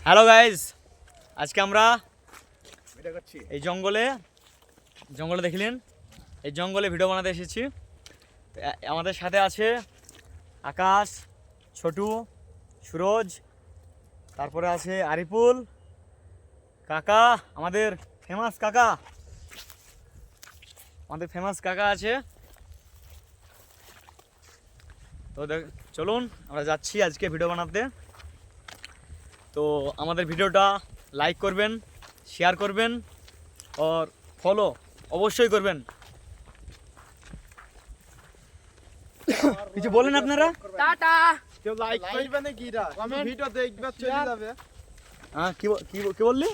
Hello guys, আজকে আমরা এই জঙ্গলে দেখলেন, এই জঙ্গলে ভিডিও বানাতে এসেছি। আমাদের সাথে আছে আকাশ, ছোটু, সুরজ, তারপরে আছে আরিফুল কাকা, আমাদের ফেমাস কাকা আছে। তো চলুন আমরা যাচ্ছি আজকে ভিডিও বানাতে। তো আমাদের ভিডিওটা লাইক করবেন, শেয়ার করবেন আর ফলো অবশ্যই করবেন। কিছু বলেন আপনারা? টাটা। কেউ লাইক করবে না কিরা? ভিডিও দেখবে চলে যাবে। হ্যাঁ, কি বললি?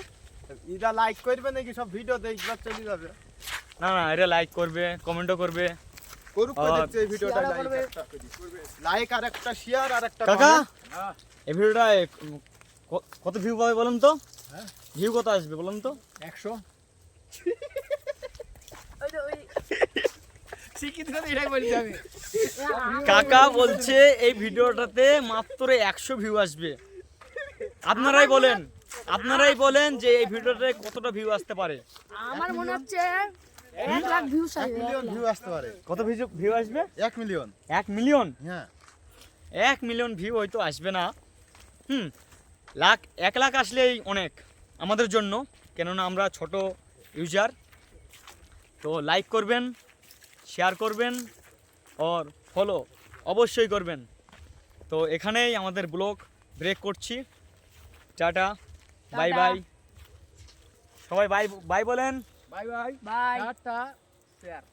ইরা লাইক করবে নাকি সব ভিডিও দেখবে চলে যাবে? না, এটা লাইক করবে, কমেন্টও করবে। করুক দেখতে এই ভিডিওটা লাইক আর একটা শেয়ার আর একটা কাকা, হ্যাঁ, এই ভিডিওটা কত ভিউ পাবে বলেন তো? হ্যাঁ, ভিউ কত আসবে বলেন তো? 100 কাকা বলছে এই ভিডিওটাতে মাত্র 100 ভিউ আসবে। আপনারাই বলেন যে এই ভিডিওতে কতটা ভিউ আসতে পারে। আমার মনে হচ্ছে 1 লাখ ভিউ 1 মিলিয়ন ভিউ আসতে পারে। কত ভিউ আসবে? 1 মিলিয়ন। 1 মিলিয়ন? হ্যাঁ, 1 মিলিয়ন ভিউ হয়তো আসবে না। 1 লাখ আসলেই অনেক আমাদের জন্য, কেননা আমরা ছোট ইউজার। তো লাইক করবেন, শেয়ার করবেন আর ফলো অবশ্যই করবেন। তো এখানেই আমাদের ব্লগ ব্রেক করছি। Tata, bye bye. সবাই বাই বাই বলেন। Bye bye bye. Tata share.